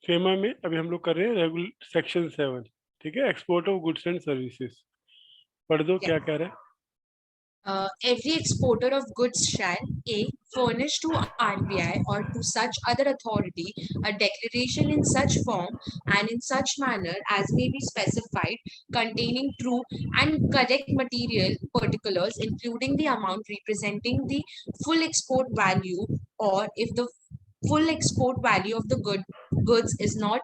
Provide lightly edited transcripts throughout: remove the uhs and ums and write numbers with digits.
FEMA में अभी हम लोग कर रहे हैं सेक्शन 7, ठीक है, export of goods and services. पढ़ दो क्या कह रहे हैं। Every exporter of goods shall a furnish to RBI or to such other authority a declaration in such form and in such manner as may be specified, containing true and correct material particulars, including the amount representing the full export value, or if the full export value of the goods is not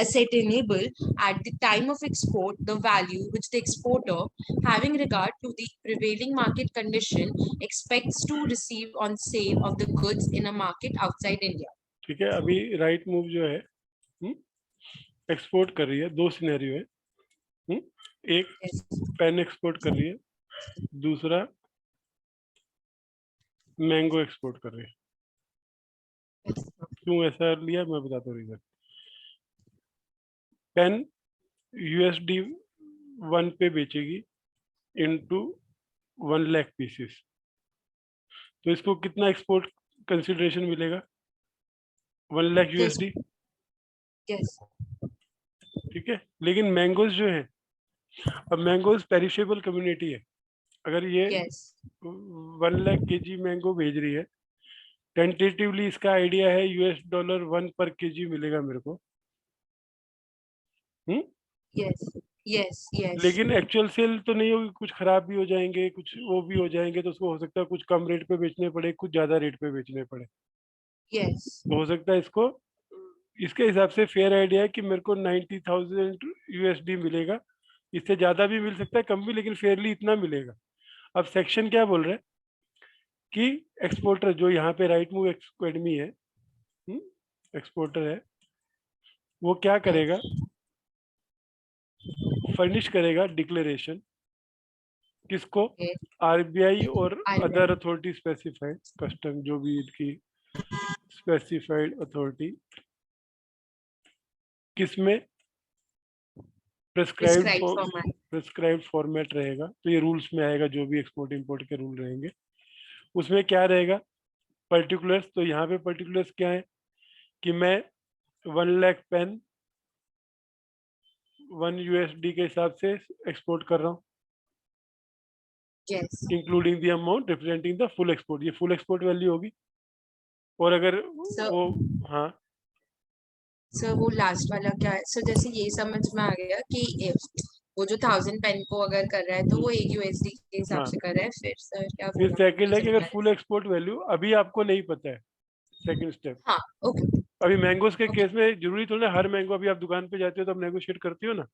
ascertainable at the time of export, the value which the exporter, having regard to the prevailing market condition, expects to receive on sale of the goods in a market outside India. ठीक है, अभी right move जो है export कर रही है, दो scenario है। एक Yes. पेन एक्सपोर्ट कर रही है, दूसरा मैंगो एक्सपोर्ट कर रही है। Yes. क्यों ऐसा लिया मैं बताता हूँ रीजन। पेन USD 1 पे बेचेगी इनटू 1 लाख पीसेस, तो इसको कितना एक्सपोर्ट कंसिडरेशन मिलेगा? 1 लाख Yes. USD, Yes. ठीक है। लेकिन मैंगोज जो है, अब मैंगोज पेरिशेबल कम्युनिटी है, अगर ये Yes. 1 लाख केजी मैंगो भेज रही है, टेंटेटिवली इसका आइडिया है $1 पर केजी मिलेगा मेरे को। Yes. Yes. Yes. लेकिन एक्चुअल सेल तो नहीं होगी, कुछ खराब भी हो जाएंगे, कुछ वो भी हो जाएंगे, तो उसको हो सकता है कुछ कम रेट पे बेचने पड़े, कुछ ज्यादा रेट पे बेचने पड़े। Yes. तो हो सकता है इसको, इसके हिसाब से फेयर आइडिया है कि मेरे को 90,000 USD मिलेगा। इससे ज्यादा भी मिल सकता है, कम भी, लेकिन फेयरली इतना मिलेगा। अब सेक्शन क्या बोल रहे हैं कि एक्सपोर्टर जो यहाँ पे राइट मूव एकेडमी है, एक्सपोर्टर है, वो क्या करेगा, फर्निश करेगा डिक्लेरेशन किसको? Okay. RBI और RBI. Other authority specified, custom जो भी इनकी स्पेसिफाइड अथॉरिटी, किसमें? Prescribed format. प्रिस्क्राइब्ड फॉर्मेट रहेगा। तो ये रूल्स में आएगा, जो भी एक्सपोर्ट इंपोर्ट के रूल रहेंगे उसमें क्या रहेगा, पर्टिकुलर्स। तो यहाँ पे पर्टिकुलर्स क्या है कि मैं 1 लाख पेन 1 USD के हिसाब से एक्सपोर्ट कर रहा हूँ, Yes. Including the amount representing the full export. ये फुल एक्सपोर्ट वैल्यू होगी। और अगर So, वो, हाँ सर वो लास्ट वाला क्या है? सर जैसे ये समझ में आ गया कि if वो जो 1000 पेन को अगर कर रहा है तो वो 1 USD के हिसाब हाँ, से कर रहा है। फिर सर क्या फिर बोला? सेकंड है कि मुझे अगर नहीं फुल एक्सपोर्ट वैल्यू अभी आपको नहीं पता है, सेकंड स्टेप। हाँ, ओके अभी मैंगोस के ओके। केस में जरूरी थोड़ा ना हर मैंगो, अभी आप दुकान पे जाते हो तो आप नेगोशिएट करते हो ना।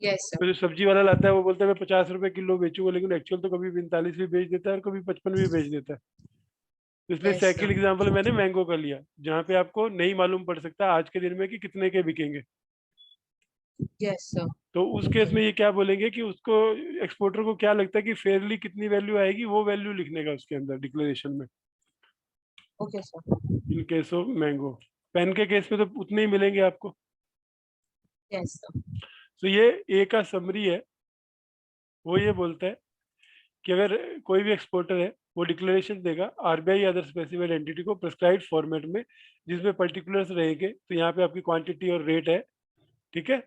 यस तो सर। जो सब्जी वाला लाता है वो बोलता है मैं 50 रुपए किलो बेचूंगा, लेकिन एक्चुअल तो कभी 45 भी बेच देता है और कभी 55 भी बेच देता है। तो इसलिए यस सेकंड सर। एग्जाम्पल मैंने मैंगो का लिया, जहाँ पे आपको नहीं मालूम पड़ सकता आज के दिन में कि कितने के बिकेंगे। Yes sir. तो उस केस में ये क्या बोलेंगे कि उसको, एक्सपोर्टर को क्या लगता है कि फेयरली कितनी वैल्यू आएगी, वो वैल्यू लिखने का उसके अंदर डिक्लेरेशन में, okay sir. In case of mango. Pen के केस में तो उतने ही मिलेंगे आपको। Yes sir. तो ये ए का समरी है, वो ये बोलता है कि अगर कोई भी एक्सपोर्टर है वो डिक्लेरेशन देगा RBI अदर स्पेसिफाइड एंटिटी को प्रिस्क्राइब्ड फॉर्मेट में, जिसमें पर्टिकुलर्स रहेंगे। तो यहाँ पे आपकी क्वांटिटी और रेट है, ठीक है,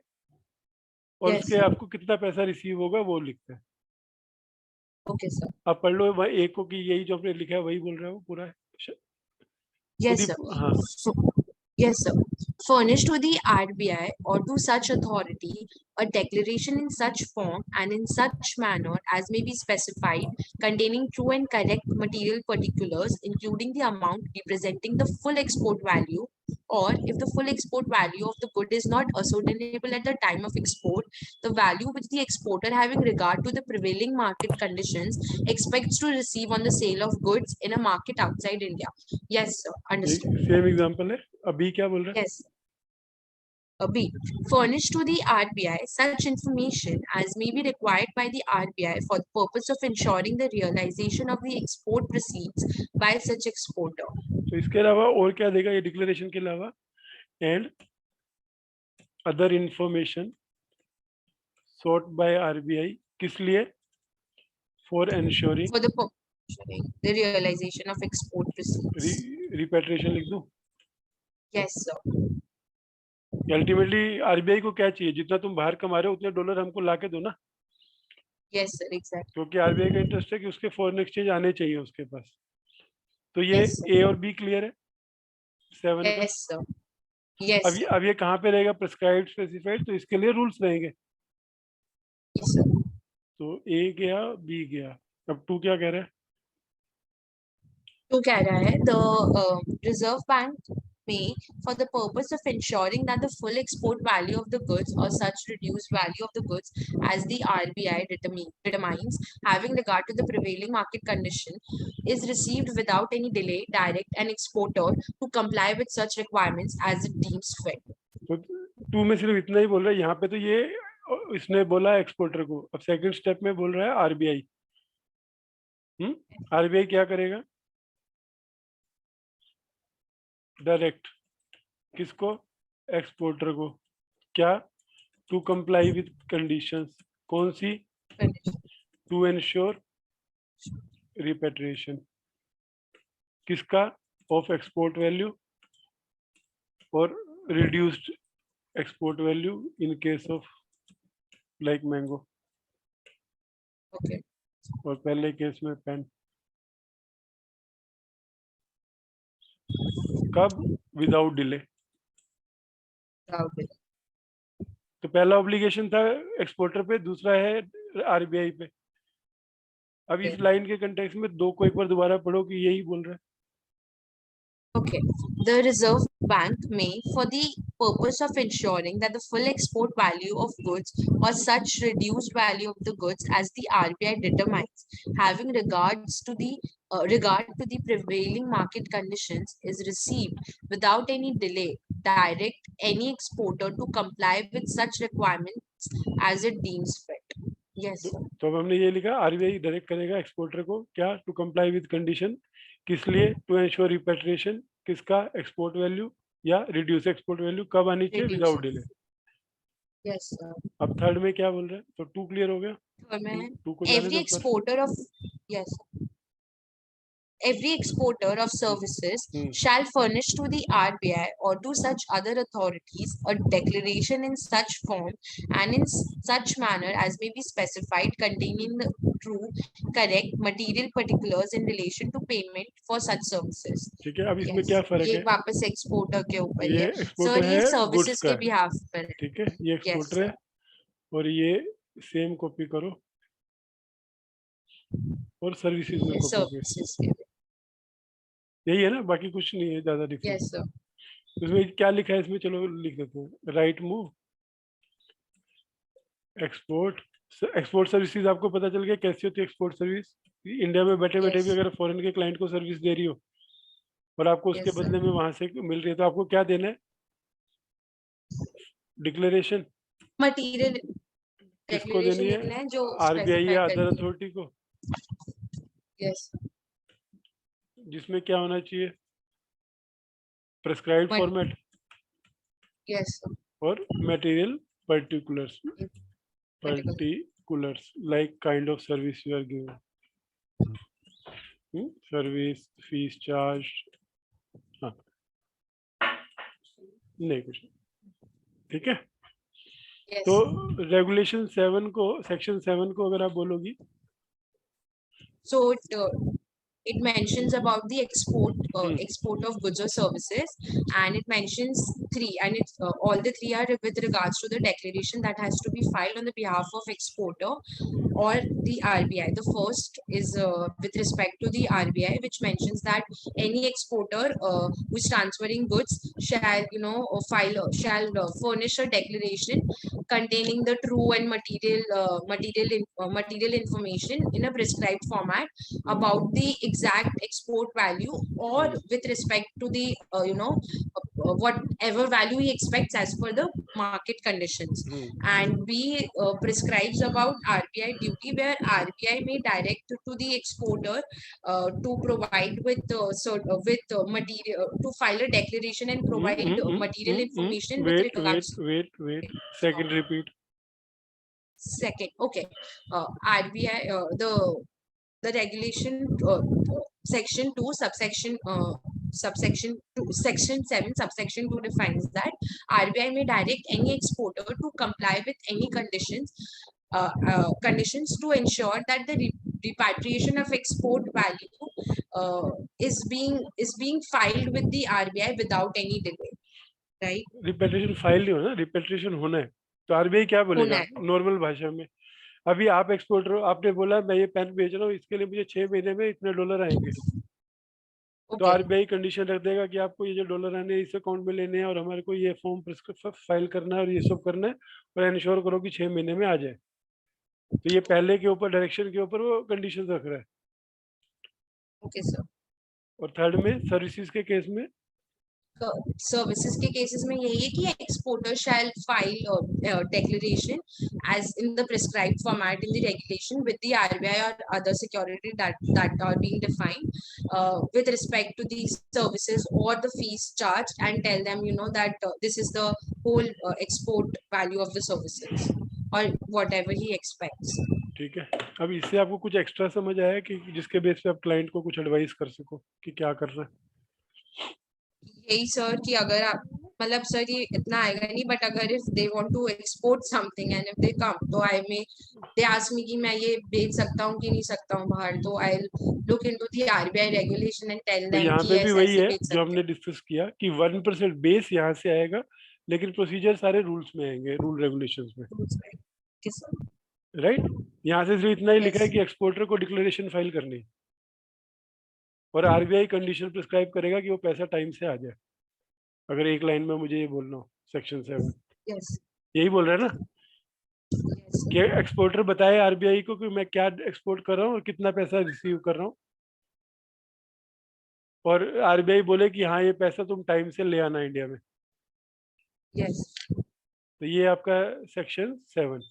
और यस उसके सर। आपको कितना पैसा रिसीव होगा वो लिखते हैं। Okay sir. आप पढ़ लो वह एक को, कि यही जो आपने लिखा है वही बोल रहा है, वो पूरा है खुद यस ही। सर। हाँ, Yes, sir. Furnish to the RBI or to such authority a declaration in such form and in such manner as may be specified, containing true and correct material particulars, including the amount representing the full export value, or if the full export value of the good is not ascertainable at the time of export, the value which the exporter, having regard to the prevailing market conditions, expects to receive on the sale of goods in a market outside India. Yes, sir. Understood. Same example है। अभी क्या बोल रहा है? Yes. B. Furnish to the RBI such information as may be required by the RBI for the purpose of ensuring the realization of the export proceeds by such exporter. तो इसके अलावा और क्या देगा ये डिक्लेरेशन के अलावा? And other information sought by RBI, किस लिए? For For ensuring, the the realization of export receipts. Repatriation लिख दूं? Yes, sir. अल्टीमेटली आरबीआई को क्या चाहिए, जितना तुम बाहर कमा रहे हो उतने डॉलर हमको लाके दो ना, Yes, sir. Exactly. क्योंकि आरबीआई का इंटरेस्ट है कि उसके फॉरेन एक्सचेंज आने चाहिए उसके पास। तो ये Yes, sir. ए और बी क्लियर है 7 का। Yes, sir. Yes, sir. अब ये कहाँ पे रहेगा, प्रिस्क्राइब्ड स्पेसिफाइड, तो इसके लिए रूल्स रहेंगे। Yes, sir. तो ए गया, बी गया, अब 2 क्या कह रहा है? तो कह रहा है the Reserve Bank may, for the purpose of ensuring that the full export value of the goods or such reduced value of the goods as the RBI determines, having regard to the prevailing market condition, is received without any delay, direct an exporter to comply with such requirements as it deems fit. तो 2 में सिर्फ इतना ही बोल रहा है, यहाँ पे तो ये इसने बोला एक्सपोर्टर को, अब सेकंड स्टेप में बोल रहा है आरबीआई। आरबीआई क्या करेगा? डायरेक्ट किसको? एक्सपोर्टर को। क्या? To comply with conditions. कौन सी? To ensure repatriation. किसका? ऑफ एक्सपोर्ट वैल्यू और reduced export value in case of like mango. Okay. और पहले केस में पेन। कब? Without delay. Okay. तो पहला ऑब्लिगेशन था एक्सपोर्टर पे, दूसरा है आरबीआई पे। अब इस लाइन के कंटेक्स्ट में 2 को एक बार दोबारा पढ़ो कि यही बोल रहा है। Okay. The Reserve Bank may, for the purpose of ensuring that the full export value of goods or such reduced value of the goods as the RBI determines, having regard to the prevailing market conditions, is received without any delay, direct any exporter to comply with such requirements as it deems fit. Yes, sir. तो अब हमने ये लिखा, RBI direct करेगा exporter को क्या? To comply with condition. किस लिए? To ensure repatriation. किसका? एक्सपोर्ट वैल्यू या रिड्यूस एक्सपोर्ट वैल्यू कब आनी चाहिए? Reduce. Without delay. Yes, sir. अब थर्ड में क्या बोल रहे हैं? तो 2 क्लियर हो गया। Third में, 2 को जाने every दो ऊपर। exporter of yes, every exporter of services shall furnish to the RBI or to such other authorities a declaration in such form and in such manner as may be specified, containing the true, correct material particulars in relation to payment for such services. ठीक है, अब इसमें Yes. क्या फर्क ये है? वापस exporter के ऊपर ही ये है एक्सपोर्टर सर, ये है, सर्विसेज गुड्स के का। बिहाफ पर है। ठीक है, ये Yes, एक्सपोर्टर है sir. और ये सेम कॉपी करो और सर्विसेज में Yes, कॉपी करो। services के लिए। यही है ना, बाकी कुछ नहीं है ज्यादा डिफरेंस। Yes, sir. इसमें क्या लिखा है इसमें? चलो लिख देते हैं। Right move export. Export services आपको पता चल गया कैसी होती है एक्सपोर्ट सर्विस। इंडिया में बैठे बैठे भी Yes. अगर फॉरेन के क्लाइंट को सर्विस दे रही हो और आपको उसके Yes, sir. बदले में वहां से मिल रही है, तो आपको क्या देना है? डिक्लेरेशन। मटेरियल किसको declaration देनी देना है? है जो आरबीआई specify या अदर करनी है। अथॉरिटी को, Yes. जिसमें क्या होना चाहिए? Prescribed But- format Yes, sir. और material particulars. Particular. particulars like kind of service you are given. Service, fees charge. हाँ, नहीं कुछ नहीं। ठीक है, Yes. तो रेगुलेशन 7 को, सेक्शन 7 को अगर आप बोलोगी, So it mentions about the export of goods or services, and it mentions 3, and it's all the 3 are with regards to the declaration that has to be filed on the behalf of exporter or the RBI. The first is with respect to the RBI, which mentions that any exporter who is transferring goods shall furnish a declaration containing the true and material information in a prescribed format about the exact export value or with respect to the whatever value he expects as per the market conditions. And B prescribes about RBI duty, where RBI may direct to the exporter to provide with material to file a declaration and provide material information with regards. wait, second repeat. Second, okay, RBI the the regulation section 2 subsection section 7 subsection 2 defines that RBI may direct any exporter to comply with any conditions to ensure that the repatriation of export value is being filed with the RBI without any delay, right? Repatriation file नहीं होना, repatriation होना है। तो RBI क्या होना बोलेगा है। Normal भाषा में? अभी आप एक्सपोर्टर हो, आपने बोला मैं ये पेन बेच रहा हूँ, इसके लिए मुझे 6 महीने में इतने डॉलर आएंगे। तो Okay. आरबीआई कंडीशन रख देगा कि आपको ये जो डॉलर आने हैं इस अकाउंट में लेने हैं, और हमारे को ये फॉर्म फाइल करना है और ये सब करना है, और इंश्योर करो कि 6 महीने में आ जाए। तो ये पहले के ऊपर, डायरेक्शन के ऊपर वो कंडीशन रख रहा है। Okay, sir. और थर्ड में सर्विसेज के केस में सर्विसेज के केसेस में यही है कि exporter shall file declaration as in the prescribed format in the regulation with the RBI or other security that are being defined with respect to the services or the fees charged, and tell them that this is the whole export value of the services or whatever he expects. ठीक है। अब इससे आपको कुछ extra समझ आया कि जिसके बेस पे आप क्लाइंट को कुछ एडवाइस कर सको कि क्या करना है? यही सर कि अगर आप मतलब सर ये इतना आएगा नहीं, बट अगर if they want to export something and if they come तो I may they ask me कि मैं ये बेच सकता हूँ कि नहीं सकता हूँ बाहर, तो I look into the RBI regulation and tell to them यहाँ कि पे भी ऐसे वही ऐसे है बेच जो सकते हमने डिस्कस किया कि 1% बेस यहाँ से आएगा, लेकिन प्रोसीजर सारे रूल्स में आएंगे, रूल रेगुलेशंस में, हैं। राइट? यहाँ से सिर्फ इतना ही लिखा है Yes. कि एक्सपोर्टर को डिक्लेरेशन फाइल करनी है, और आरबीआई कंडीशन प्रिस्क्राइब करेगा कि वो पैसा टाइम से आ जाए। अगर एक लाइन में मुझे ये बोलना हो, सेक्शन 7 Yes. यही बोल रहा है ना Yes. कि एक्सपोर्टर बताए आरबीआई को कि मैं क्या एक्सपोर्ट कर रहा हूँ और कितना पैसा रिसीव कर रहा हूँ, और आरबीआई बोले कि हाँ ये पैसा तुम टाइम से ले आना इंडिया में। Yes. तो ये आपका सेक्शन 7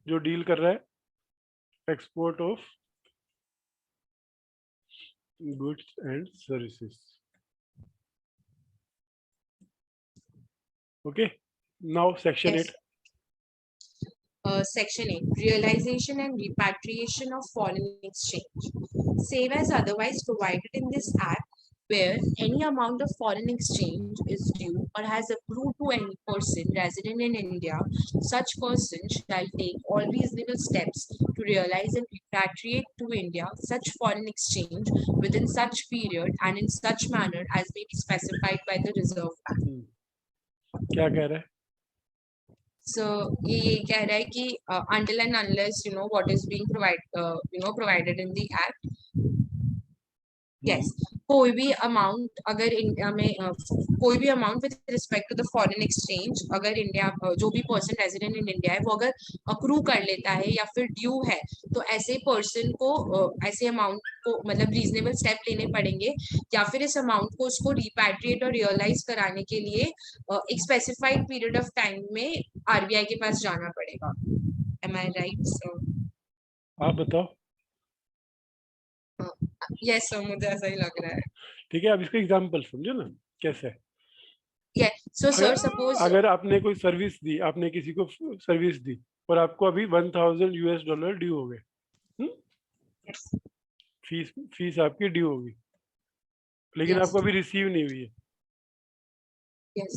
जो डील कर रहा है export of goods and services. Okay, now section 8। Yes. Section 8, realization and repatriation of foreign exchange. Save as otherwise provided in this Act, where any amount of foreign exchange is due or has accrued to any person resident in India, such person shall take all reasonable steps to realize and repatriate to India such foreign exchange within such period and in such manner as may be specified by the Reserve Bank. क्या कह रहा है? So ये कह रहा है कि until and unless what is being provided in the Act, yes, कोई भी अमाउंट अगर इंडिया में कोई भी amount with respect to the foreign exchange अगर इंडिया जो भी पर्सन रेजिडेंट इन इंडिया है वो अगर अक्रू कर लेता है या फिर ड्यू है, तो ऐसे पर्सन को ऐसे अमाउंट को मतलब रीजनेबल स्टेप लेने पड़ेंगे, या फिर इस अमाउंट को उसको रिपैट्रिएट और रियलाइज कराने के लिए एक स्पेसिफाइड पीरियड ऑफ टाइम में आरबीआई के पास जाना पड़ेगा। एम आई राइट सर? आप बताओ। यस सर, मुझे ऐसा ही लग रहा है। ठीक है, अब इसका एग्जांपल समझो ना कैसे है। सो सर सपोज अगर आपने कोई सर्विस दी, आपने किसी को सर्विस दी और आपको अभी $1000 ड्यू हो गए, फीस आपकी ड्यू होगी, लेकिन Yes. आपको अभी रिसीव नहीं हुई है। Yes.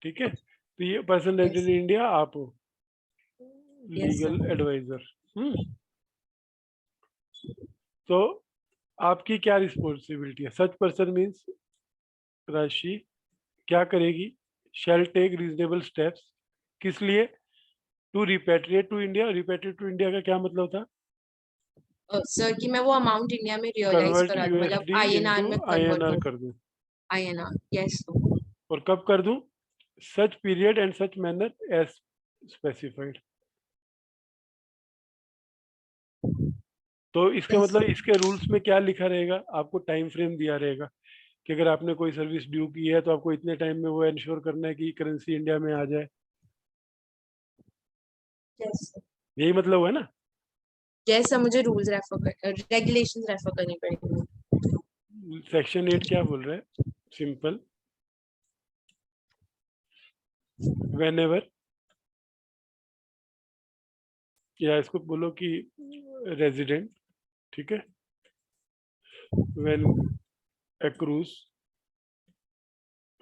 ठीक है, तो ये person Yes. Resident in India आप हो, Yes, sir. Legal adviser. तो आपकी क्या रिस्पॉन्सिबिलिटी है? सच पर्सन मीन्स राशि क्या करेगी? शैल टेक रीजनेबल स्टेप्स, किस लिए? To repatriate to India. Repatriate to India का क्या मतलब था? सर कि मैं वो अमाउंट इंडिया में रियलाइज कन्वर्ट करा दूं, मतलब यूएसडी आईएनआर इनटू में कन्वर्ट आईएनआर हो। कर दूं। INR, yes. और कब कर दूं? Such period and such manner as specified. तो इसका मतलब इसके रूल्स में क्या लिखा रहेगा? आपको टाइम फ्रेम दिया रहेगा कि अगर आपने कोई सर्विस ड्यू की है तो आपको इतने टाइम में वो इंश्योर करना है कि करेंसी इंडिया में आ जाए। यस यही मतलब है ना? यस सर, मुझे रूल्स रेगुलेशंस रेफर करनी पड़ेगी। सेक्शन 8 क्या बोल रहा है? सिंपल, whenever, या इसको बोलो कि रेजिडेंट ठीक है, when accrues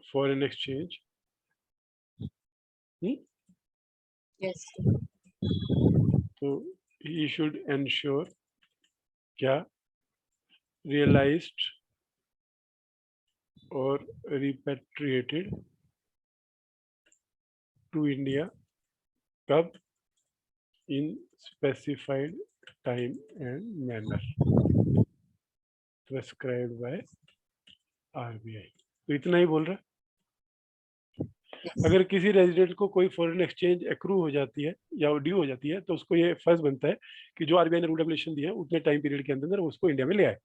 foreign exchange, Yes. तो he should ensure क्या realized or repatriated to India कब, in specified time and manner prescribed by RBI। तो इतना ही बोल रहा है। Yes. अगर किसी रेजिडेंट को कोई फॉरेन एक्सचेंज एक्रू हो जाती है या ड्यू हो जाती है तो उसको ये फर्ज बनता है कि जो आरबीआई ने रूल रेगुलेशन दिए हैं उतने टाइम पीरियड के अंदर उसको इंडिया में ले आए।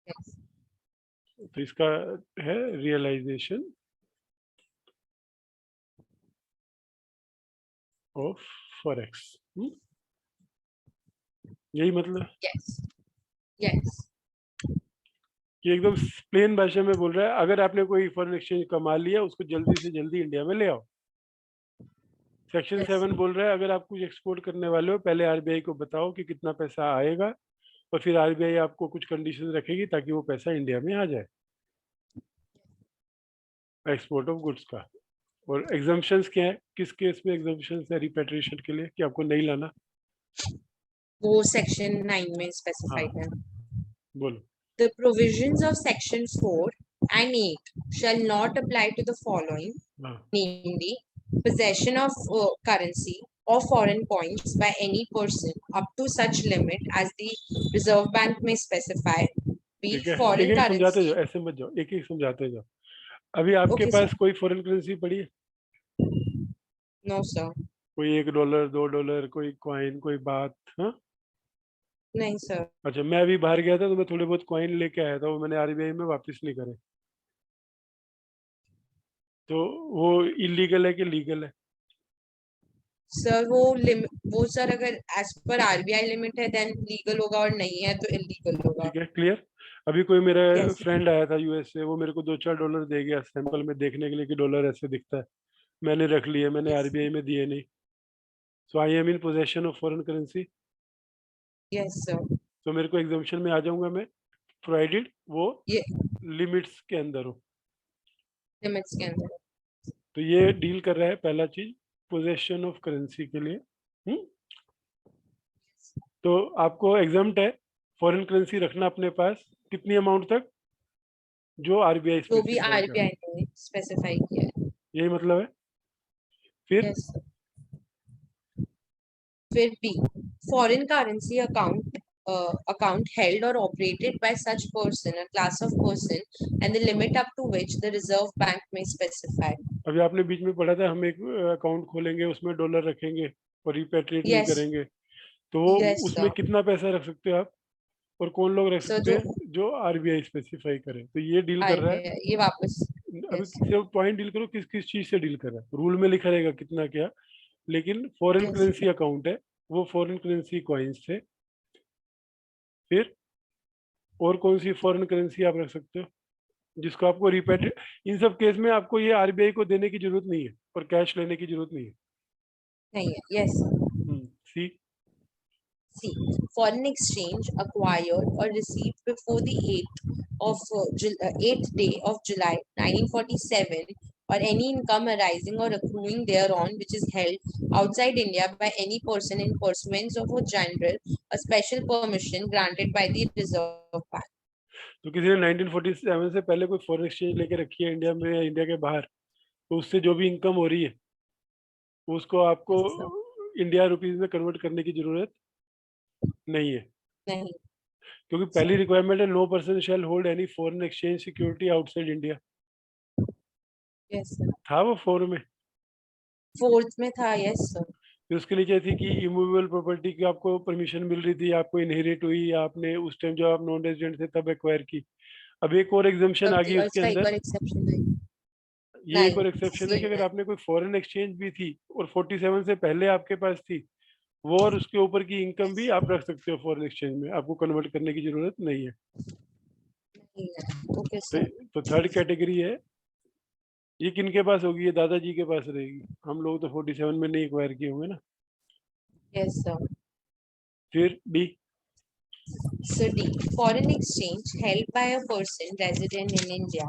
Yes. तो इसका है रियलाइजेशन ऑफ फॉरेक्स। यही मतलब Yes. Yes. कि एकदम प्लेन भाषा में बोल रहा है, अगर आपने कोई फॉरेन एक्सचेंज कमा लिया उसको जल्दी से जल्दी इंडिया में ले आओ। Section Yes. 7 बोल रहा है अगर आप कुछ एक्सपोर्ट करने वाले हो पहले आरबीआई को बताओ कि कितना पैसा आएगा और फिर आरबीआई आपको कुछ कंडीशन रखेगी ताकि वो पैसा इंडिया में आ जाए एक्सपोर्ट ऑफ गुड्स का। और एग्जाम्पशंस क्या है, किस केस में एग्जाम्पशंस है रिपेट्रिएशन के लिए कि आपको नहीं लाना? वो सेक्शन 9 में हाँ स्पेसिफाइड है। बोलो। The provisions of section 4 and 8 shall not apply to the following, हाँ namely possession of currency or foreign coins by any person up to such limit as the Reserve Bank may specify, be ठीक है, एक foreign एक समझाते जाओ, currency. ऐसे मत जाओ, एक एक समझाते जाओ। अभी आपके Okay, sir. पास कोई फॉरेन करेंसी पड़ी है? No, sir. कोई $1, $2, कोई कॉइन, कोई बात? हाँ नहीं, sir. अच्छा, मैं अभी बाहर गया था तो मैं थोड़े बहुत कॉइन लेके आया था, वो मैंने आरबीआई में वापस नहीं करे, तो वो इलीगल है कि लीगल है? सर वो सर अगर एज पर आरबीआई लिमिट है देन लीगल होगा और नहीं है तो इलीगल होगा। ठीक है, क्लियर। अभी कोई मेरा यस। फ्रेंड आया था यूएस से, वो मेरे को $2-4 दे गया सैंपल में देखने के लिए कि डॉलर ऐसे दिखता है, मैंने रख लिए, मैंने यस। आरबीआई में दिए नहीं, so I am in possession of foreign currency, yes sir. तो मेरे को एग्जाम्पशन में आ जाऊंगा मैं, प्रोवाइडेड वो ये लिमिट्स के अंदर हो। लिमिट्स के अंदर। तो ये डील कर रहा है पहला चीज पोजेशन ऑफ करेंसी के लिए। तो आपको एग्जाम्प्ट है फॉरेन करेंसी रखना अपने पास कितनी अमाउंट तक, जो आरबीआई तो भी स्पेसिफाई कर, आरबीआई ने स्पेसिफाई किया है। यही मतलब है। फिर यस सर। फिर B foreign currency account held or operated by such person or class of person and the limit up to which the Reserve Bank may specify. अभी आपने बीच में पढ़ा था हम एक अकाउंट खोलेंगे उसमें डॉलर रखेंगे और रिपेट्रिएट नहीं यस। करेंगे, तो यस उसमें सर। कितना पैसा रख सकते हो आप और कौन लोग रख सर सकते जो हैं? जो आरबीआई स्पेसिफाई करे, तो ये डील कर रहा है। आरबीआई ये वापस। अभी यस। किसी पॉइंट डील करो किस किस चीज से डील कर रहा है, रूल में लिखा रहेगा कितना क्या, लेकिन फॉरेन यस। करेंसी अकाउंट है, वो फॉरेन करेंसी कॉइन्स से। फिर और कौन सी फॉरेन करेंसी आप रख सकते हो जिसको आपको रिपेट्रिएट, इन सब केस में आपको ये आरबीआई को देने की जरूरत नहीं है और कैश लेने की जरूरत नहीं है। नहीं है। Yes. C C. Foreign exchange acquired or received before the 8th day of July 1947 or any income arising or accruing thereon which is held outside India by any person in pursuance of a general or special permission granted by the Reserve Bank. तो किसी ने 1947 से पहले कोई foreign exchange लेके रखी है India में या इंडिया के बाहर, तो उससे जो भी इनकम हो रही है उसको आपको So, इंडिया रुपीज में कन्वर्ट करने की जरूरत नहीं है, नहीं। क्योंकि पहली रिक्वायरमेंट है no person shall hold any foreign exchange security outside India. Yes sir. था वो 4 में? 4th में था। Yes sir. फिर उसके नीचे थी कि इमूवेबल प्रॉपर्टी की आपको परमिशन मिल रही थी, आपको इनहेरिट हुई या आपने उस टाइम जो आप नॉन रेजिडेंट थे तब एक्वायर की। अब एक और एग्जाम्पशन आ गई उसके इसका एक अंदर, और एक्सेप्शन है। ये एक और एक्सेप्शन है कि 9 अगर में। आपने कोई फॉरेन एक्सचेंज भी थी और 47 से पहले आपके पास थी, वो और उसके ऊपर की इनकम भी आप रख सकते हो फॉरेन एक्सचेंज में, आपको कन्वर्ट करने की जरूरत नहीं है। ओके तो, सर। तो थर्ड कैटेगरी है, ये किनके पास होगी? ये दादाजी के पास रहेगी, हम लोग तो 47 में नहीं एक्वायर किए होंगे ना। Yes sir. फिर D So D, foreign exchange held by a person resident in India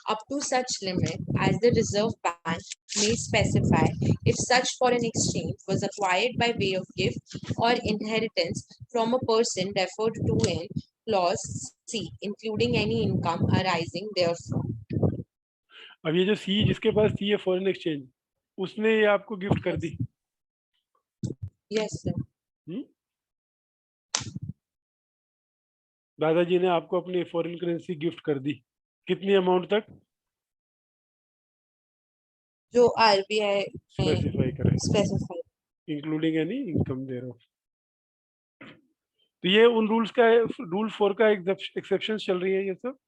up to such limit as the Reserve Bank may specify if such foreign exchange was acquired by way of gift or inheritance from a person referred to in clause C, including any income arising therefrom. अब ये जो सी जिसके पास थी ये foreign exchange, उसने ये आपको gift कर दी। Yes, sir. दादाजी ने आपको अपनी फॉरेन करेंसी गिफ्ट कर दी, कितनी अमाउंट तक जो RBI स्पेसिफाई करें, specify. Including any income thereof. तो ये उन रूल्स का रूल 4 का एक्सेप्शन चल रही है ये सब।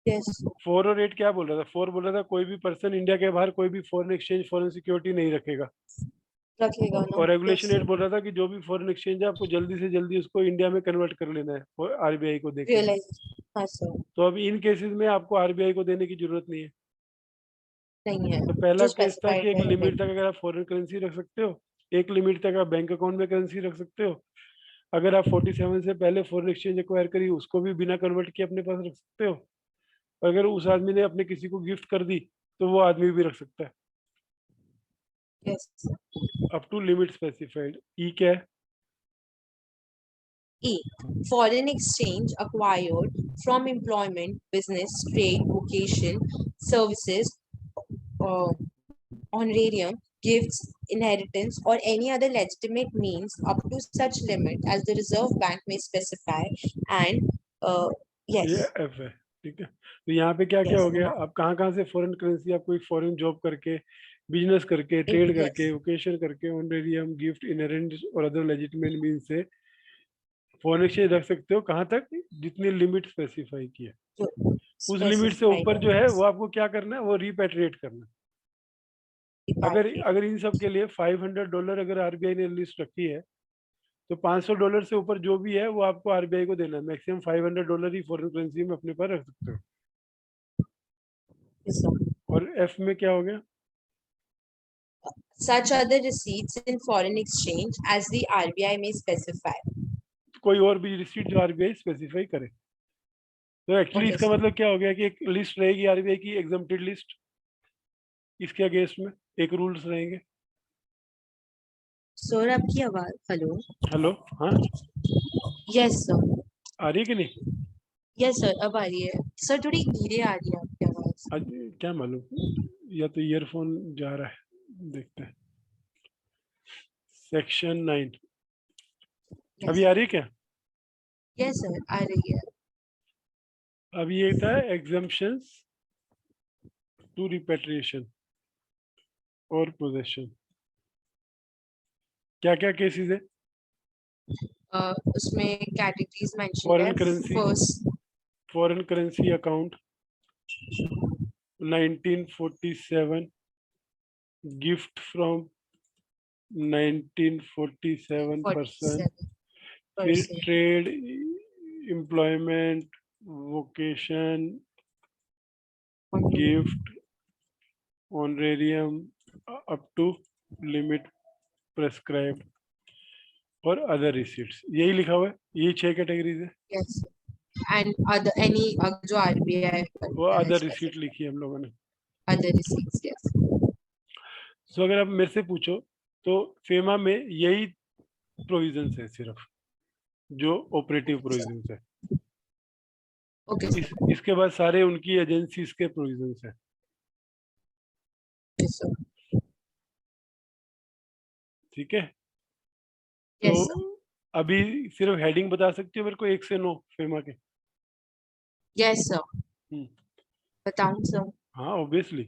Yes, 4 और 8 क्या बोल रहा था? 4 बोल रहा था कोई भी पर्सन इंडिया के बाहर कोई भी फॉरेन एक्सचेंज फॉरेन सिक्योरिटी नहीं रखेगा, रखेगा ना। और रेगुलेशन Yes, 8 बोल रहा था कि जो भी फॉरेन एक्सचेंज है आपको जल्दी से जल्दी उसको इंडिया में कन्वर्ट कर लेना है आरबीआई को देके। realize. हाँ सर, तो अब इन केसेस में आपको आरबीआई को देने की जरूरत नहीं है। नहीं है। तो पहला जो केस था कि एक specified है, लिमिट तक अगर आप फॉरेन करेंसी रख सकते हो, एक लिमिट तक आप बैंक अकाउंट में करेंसी रख सकते हो। अगर आप 47 से पहले फॉरेन एक्सचेंज एक्वायर करी उसको भी बिना कन्वर्ट किए अपने पास रख सकते हो। और अगर उस आदमी ने अपने किसी को गिफ्ट कर दी तो वो आदमी भी रख सकता है, yes. Up to limit specified. E क्या है? E. Foreign exchange acquired from employment, business, trade, vocation, services, honorarium, gifts, inheritance, or any other legitimate means up to such limit as the Reserve Bank may specify. And yes, ये F है, ठीक है। तो यहाँ पे क्या क्या yes, हो गया, आप कहाँ कहाँ से फॉरेन करेंसी, आप कोई फॉरेन जॉब करके, बिजनेस करके, ट्रेड करके, yes, वोकेशन करके, ऑनरेरियम, गिफ्ट, इनहेरेंट और अदर लेजिटिमेट मीन से फॉरेन एक्सचेंज रख सकते हो। कहाँ तक? जितनी लिमिट स्पेसिफाई की है, जो उस लिमिट से specified ऊपर जो है वो आपको क्या करना है, वो रिपेट्रिएट करना है। अगर repatriate. अगर इन सब के लिए $500 अगर आरबीआई ने लिस्ट रखी है तो $500 से ऊपर जो भी है वो आपको आरबीआई को देना है। मैक्सिमम $500 ही फॉरेन करेंसी में अपने पास रख सकते हो। Yes, sir. और एफ में क्या हो गया? Such other receipts in foreign exchange as the RBI may specify. कोई और भी रिसीट जो आरबीआई स्पेसिफाई करे। तो एक्चुअली Okay, इसका sir. मतलब क्या हो गया कि एक लिस्ट रहेगी आरबीआई की, एग्जम्प्टेड लिस्ट, इसके अगेंस्ट में एक रूल्स रहेंगे। सर आपकी आवाज, हेलो। हेलो, हाँ यस सर, आ रही है कि नहीं? यस सर, अब आ रही है। सर थोड़ी धीरे आ रही है आपकी आवाज। आज क्या मालूम, या तो ईयरफोन जा रहा है, देखते हैं। सेक्शन 9 अभी आ रही है क्या? यस सर, आ रही है। अभी ये था एग्जम्पशंस टू रिपेट्रिएशन और पोजेशन। क्या क्या केसेस है? उसमें कैटेगरीज मेंशन फॉरेन है। Currency, first, foreign currency account 1947, gift from 1947 person, फिर 47%। Trade, employment, vocation, gift, honorarium up to limit prescribed और अदर रिसीट्स। यही लिखा हुआ है, यही 6 कैटेगरीज है। यस, एंड अदर एनी जो आरबीआई वो अदर रिसीट लिखी है हम लोगों ने। Other receipts, yes. सो अगर आप मेरे से पूछो तो फेमा में यही प्रोविजंस है सिर्फ जो ऑपरेटिव प्रोविजंस है। ओके इसके बाद सारे उनकी एजेंसीज के प्रोविजंस है। सर, ठीक है, यस तो सर, अभी सिर्फ हेडिंग बता सकती हो मेरे को 1 से 9 फेमा के? यस सर, हम्म, बताऊं सर? हाँ obviously.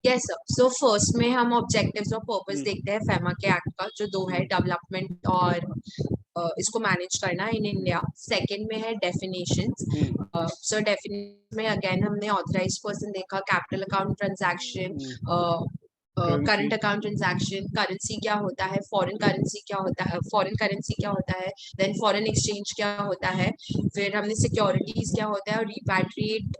Yes sir. So first में हम ऑब्जेक्टिव्स और पर्पस हम्म, देखते हैं फेमा के एक्ट का, जो 2 है, डेवलपमेंट और इसको मैनेज करना इन इंडिया। सेकंड में है डेफिनेशंस। सो डेफिनेशन में अगेन हमने ऑथराइज्ड पर्सन देखा, capital account transaction, current account transaction, currency क्या होता है, फॉरेन करेंसी क्या होता है, फॉरेन करेंसी क्या होता है, देन फॉरेन एक्सचेंज क्या होता है, फिर हमने सिक्योरिटीज क्या होता है, और रिपैट्रिएट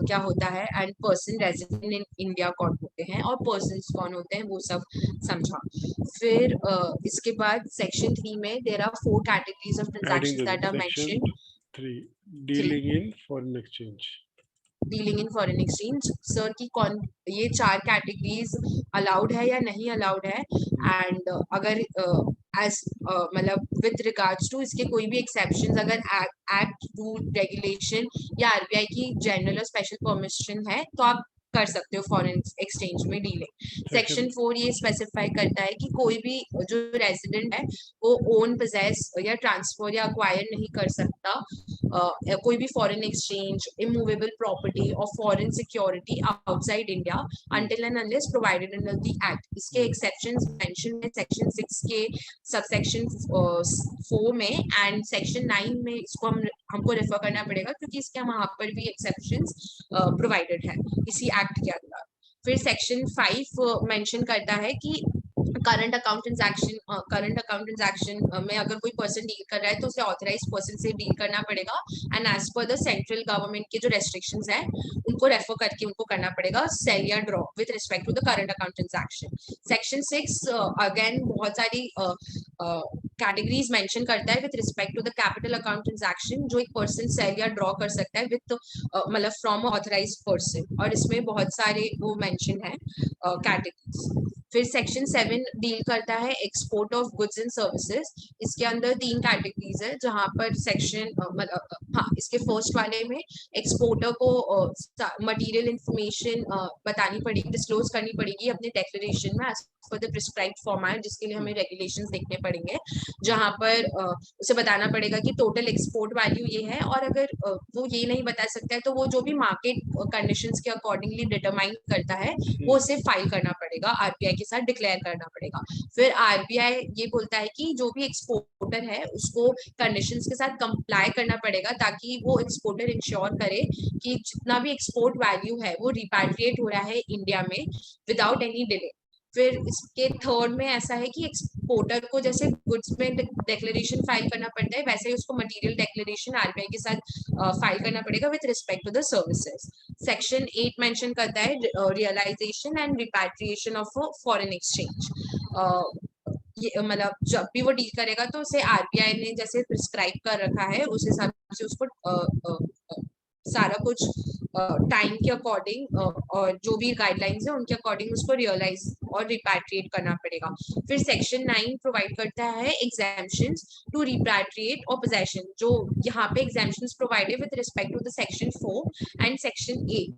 क्या होता है, and person resident in India कौन होते हैं और पर्सन्स कौन होते हैं, वो सब समझा। फिर इसके बाद सेक्शन 3 में there are 4 categories of transactions that are section mentioned. 3 dealing in foreign exchange. Dealing in foreign exchange sir की कौन, ये 4 कैटेगरीज अलाउड है या नहीं अलाउड है, एंड अगर एज मतलब विद रिगार्ड्स टू इसके कोई भी एक्सेप्शंस, अगर एक्ट रूल रेगुलेशन या आरबीआई की जनरल और स्पेशल परमिशन है तो आप कर सकते हो फॉरेन एक्सचेंज में डीलिंग। सेक्शन 4 ये स्पेसिफाई करता है कि कोई भी जो रेजिडेंट है वो ओन पोजेस या ट्रांसफर या अक्वायर नहीं कर सकता कोई भी फॉरेन एक्सचेंज, इमूवेबल प्रॉपर्टी और foreign security outside India until and unless provided under the act। इसके एक्सेप्शंस मेंशन है सेक्शन 6 के सबसेक्शन 4 में, एंड सेक्शन 9 में इसको हमको रेफर करना पड़ेगा क्योंकि इसके वहां पर भी एक्सेप्शंस प्रोवाइडेड है इसी एक्ट के अंदर। फिर सेक्शन 5 मेंशन करता है कि करंट अकाउंट ट्रांजैक्शन में अगर कोई पर्सन डील कर रहा है तो उसे ऑथराइज पर्सन से डील करना पड़ेगा, and as per the central government के जो रेस्ट्रिक्शंस हैं उनको रेफर करके उनको करना पड़ेगा सेल या draw with respect to the current account transaction. Section 6 again बहुत सारी कैटेगरीज मेंशन करता है with respect to the capital account transaction जो एक पर्सन सेल या ड्रॉ कर सकता है विद मतलब फ्रॉम ऑथराइज पर्सन, और इसमें बहुत सारे वो मेंशन है कैटेगरीज। फिर सेक्शन 7 डील करता है export of goods and services. इसके अंदर 3 कैटेगरीज है जहां पर सेक्शन मतलब हाँ इसके फर्स्ट वाले में एक्सपोर्टर को मटेरियल इंफॉर्मेशन बतानी पड़ेगी, डिस्क्लोज करनी पड़ेगी अपने डिक्लेरेशन में as per the prescribed format, जिसके लिए हमें रेगुलेशंस देखने पड़ेंगे जहां पर उसे बताना पड़ेगा कि टोटल एक्सपोर्ट वैल्यू ये है, और अगर वो ये नहीं बता सकता है तो वो जो भी मार्केट कंडीशंस के अकॉर्डिंगली डिटरमाइन करता है वो उसे फाइल करना पड़ेगा, आरबीआई के साथ डिक्लेयर करना पड़ेगा। फिर आरबीआई ये बोलता है कि जो भी एक्सपोर्टर है उसको कंडीशंस के साथ कंप्लाई करना पड़ेगा ताकि वो एक्सपोर्टर इंश्योर करे कि जितना भी एक्सपोर्ट वैल्यू है वो रिपैट्रिएट हो रहा है इंडिया में विदाउट एनी डिले। फिर इसके थर्ड में ऐसा है कि एक्सपोर्टर को जैसे गुड्स में डिक्लेरेशन फाइल करना पड़ता है वैसे ही उसको मटेरियल डिक्लेरेशन आरबीआई के साथ फाइल करना पड़ेगा with respect to the services. Section 8 mention करता है realisation and repatriation of foreign exchange. ये मतलब जब भी वो डील करेगा तो उसे आरबीआई ने जैसे प्रिस्क्राइब कर रखा है उस हिसाब से उसको सारा कुछ टाइम के अकॉर्डिंग और जो भी गाइडलाइंस है उनके अकॉर्डिंग उसको रियलाइज और रिपैट्रिएट करना पड़ेगा। फिर सेक्शन 9 प्रोवाइड करता है एग्जाम्पशंस टू रिपैट्रिएट और पोजेशन, जो यहाँ पे exemptions provided with respect to the section 4 and section 8,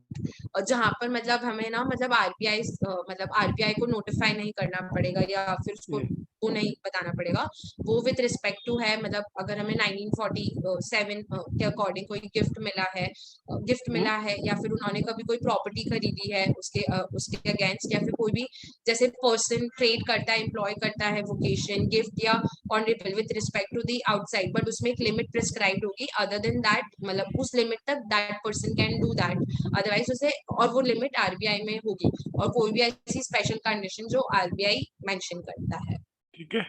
जहाँ पर मतलब हमें ना मतलब आरबीआई को नोटिफाई नहीं करना पड़ेगा या फिर उसको वो नहीं बताना पड़ेगा, वो विद रिस्पेक्ट टू है मतलब अगर हमें 1947 के अकॉर्डिंग कोई गिफ्ट मिला है या फिर उन्होंने कभी कोई प्रॉपर्टी खरीदी है उसके अगेंस्ट, या फिर कोई भी जैसे पर्सन ट्रेड करता है, एम्प्लॉय करता है, वोकेशन, गिफ्ट या honourable with respect to the outside, but उसमें एक लिमिट प्रिस्क्राइब्ड होगी, अदर देन दैट मतलब उस लिमिट तक that person can do that, otherwise उसे और वो लिमिट आरबीआई में होगी और कोई भी ऐसी स्पेशल कंडीशन जो आरबीआई मेंशन करता है। ठीक है,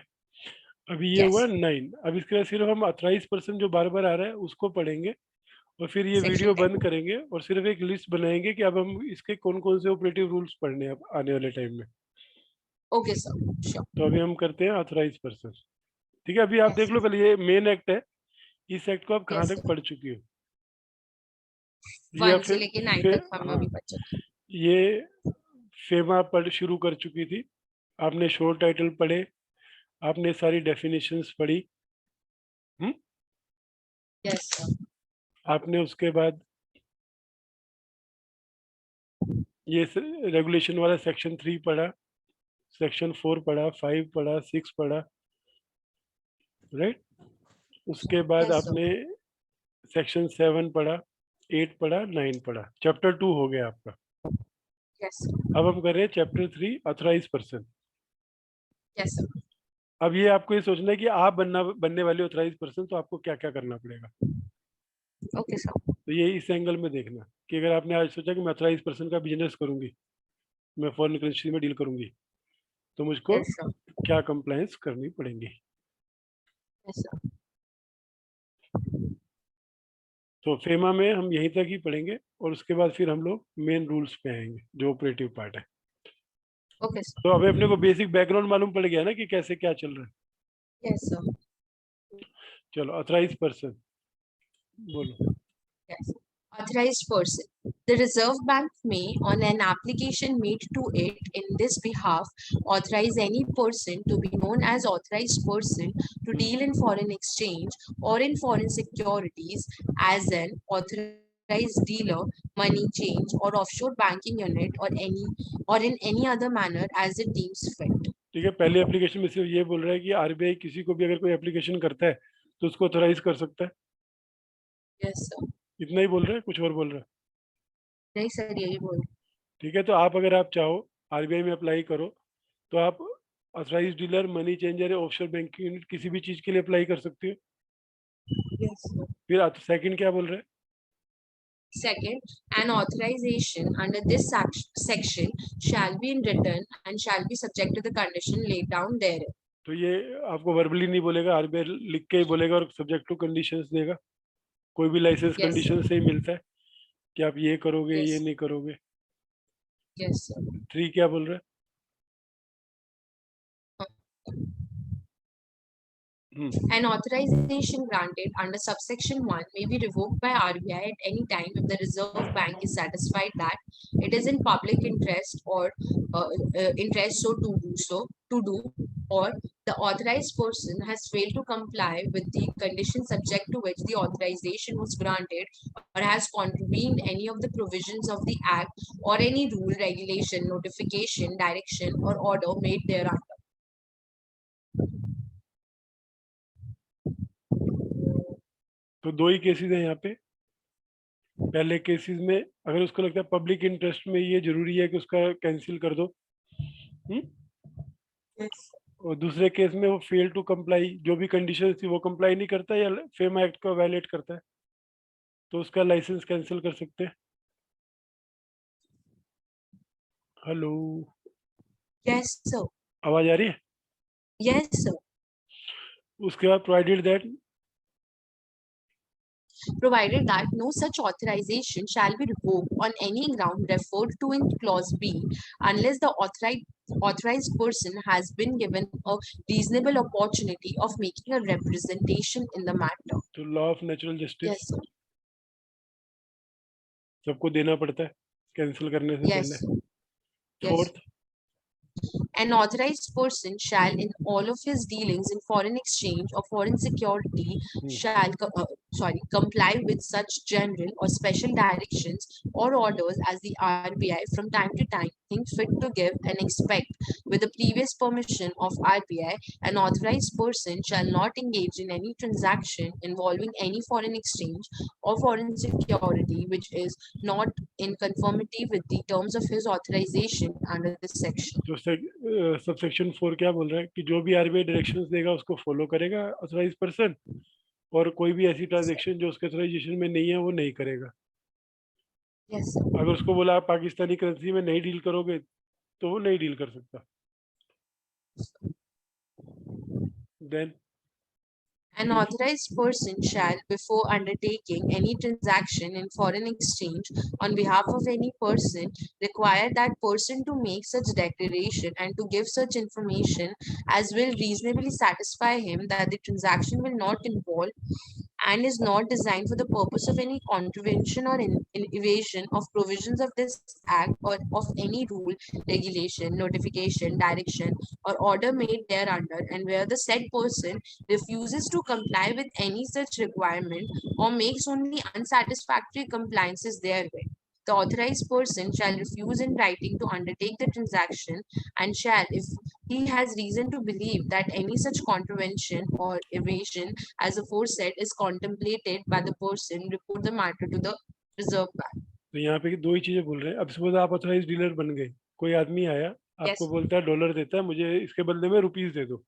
अभी ये हुआ 9। अब इसके बाद सिर्फ हम ऑथराइज पर्सन जो बार बार आ रहा है उसको पढ़ेंगे और फिर ये वीडियो बंद करेंगे और सिर्फ एक लिस्ट बनाएंगे कि अब हम इसके कौन कौन से ऑपरेटिव रूल्स पढ़ने हैं आने वाले टाइम में। Okay sir, sure. तो अभी हम करते हैं ऑथराइज पर्सन। ठीक है, अभी आप देख लो पहले ये मेन एक्ट है, इस एक्ट को आप कहाँ तक पढ़ चुकी हो? ये 1 से लेके 9 तक हम अभी बच्चे। ये फेमा पढ़ शुरू कर चुकी थी, आपने शोर टाइटल पढ़े, आपने सारी डेफिनेशंस पढ़ी, यस सर। आपने उसके बाद ये रेगुलेशन वाला सेक्शन 3 पढ़ा, सेक्शन 4 पढ़ा, 5 पढ़ा, 6 पढ़ा, राइट। उसके बाद Yes, sir. आपने सेक्शन 7 पढ़ा, 8 पढ़ा, 9 पढ़ा, चैप्टर 2 हो गया आपका। Yes, sir. अब हम कर रहे हैं chapter 3 authorise person. Yes, sir. अब ये आपको ये सोचना है कि आप बनने वाले ऑथराइज पर्सन, तो आपको क्या क्या करना पड़ेगा। Okay, sir. तो ये इस एंगल में देखना कि अगर आपने आज सोचा कि मैं ऑथराइज पर्सन का बिजनेस करूंगी, मैं फॉरेन करेंसी में डील करूंगी, तो मुझको Yes, sir. क्या कंप्लायंस करनी पड़ेंगी। Yes, sir. तो फेमा में हम यहीं तक ही पढ़ेंगे और उसके बाद फिर हम लोग मेन रूल्स पे आएंगे जो ऑपरेटिव पार्ट है। Okay, sir. तो अभी अपने को बेसिक बैकग्राउंड मालूम पड़ गया ना कि कैसे क्या चल रहा है। Yes, sir. चलो ऑथराइज पर्सन बोलो। Yes. Authorized person. The Reserve Bank may, on an application made to it in this behalf, authorize any person to be known as authorized person to deal in foreign exchange or in foreign securities as an authorized dealer, money change, or offshore banking unit, or in any other manner as it deems fit. ठीक है, पहले application में सिर्फ ये बोल रहा है कि आरबीआई किसी को भी अगर कोई एप्लीकेशन करता है तो उसको ऑथराइज कर सकता है, Yes, sir. इतना ही बोल रहा है, कुछ और बोल रहा है। नहीं सर यही बोल ठीक है, तो आप अगर आप चाहो आरबीआई में अप्लाई करो तो आप ऑथराइज डीलर, मनी चेंजर या ऑफशोर बैंकिंग यूनिट किसी भी चीज के लिए अप्लाई कर सकते हो। Yes, sir. फिर सेकंड क्या बोल रहे हैं? Second, an authorization under this section shall be in written and shall be subject to the condition laid down therein. तो ये आपको वर्बली नहीं बोलेगा, आरबीआई लिख के ही बोलेगा और सब्जेक्ट टू कंडीशंस देगा। कोई भी लाइसेंस Yes, कंडीशन sir. से ही मिलता है कि आप ये करोगे ये Yes. नहीं करोगे। Yes, sir. थ्री क्या बोल रहा है? An authorization granted under subsection 1 may be revoked by RBI at any time if the Reserve Bank is satisfied that it is in public interest or interest to do, or the authorized person has failed to comply with the conditions subject to which the authorization was granted, or has contravened any of the provisions of the Act or any rule, regulation, notification, direction, or order made thereafter. तो दो ही cases हैं यहाँ पे। पहले cases में अगर उसको लगता है पब्लिक इंटरेस्ट में ये जरूरी है कि उसका कैंसिल कर दो, Yes. और दूसरे केस में वो फेल टू कंप्लाई, जो भी कंडीशन थी वो कंप्लाई नहीं करता या फेमा एक्ट को वायलेट करता है तो उसका लाइसेंस कैंसिल कर सकते हैं। Hello, Yes, sir. आवाज आ रही है? Yes, sir. उसके बाद provided that, Provided that no such authorization shall be revoked on any ground referred to in clause B, unless the authorized person has been given a reasonable opportunity of making a representation in the matter. तो law of natural justice Yes, sir. सबको देना पड़ता है cancel करने से Yes. पहले। Yes. Fourth, An authorized person shall, in all of his dealings in foreign exchange or foreign security, shall comply with such general or special directions or orders as the RBI from time to time think fit to give and expect, with the previous permission of RBI. An authorized person shall not engage in any transaction involving any foreign exchange or foreign security which is not in conformity with the terms of his authorization under this section. तो subsection 4 क्या बोल रहा है कि जो भी RBI directions देगा उसको फॉलो करेगा ऑथराइज पर्सन, और कोई भी ऐसी ट्रांजेक्शन जो उसके ऑथराइजेशन में नहीं है वो नहीं करेगा। Yes, sir. अगर उसको बोला आप पाकिस्तानी करेंसी में नहीं डील करोगे तो वो नहीं डील कर सकता। Then An authorized person shall, before undertaking any transaction in foreign exchange on behalf of any person, require that person to make such declaration and to give such information as will reasonably satisfy him that the transaction will not involve and is not designed for the purpose of any contravention or evasion of provisions of this act or of any rule, regulation, notification, direction, or order made thereunder, and where the said person refuses to comply with any such requirement or makes only unsatisfactory compliances therewith, the authorized person shall refuse in writing to undertake the transaction, and shall, if he has reason to believe that any such contravention or evasion as aforesaid is contemplated by the person, report the matter to the Reserve Bank. तो यहाँ पे दो ही चीजें बोल रहे हैं। अब suppose आप ऑथराइज डीलर बन गए, कोई आदमी आया आपको Yes. बोलता है डॉलर देता है, मुझे इसके बदले में रुपीस दे दो,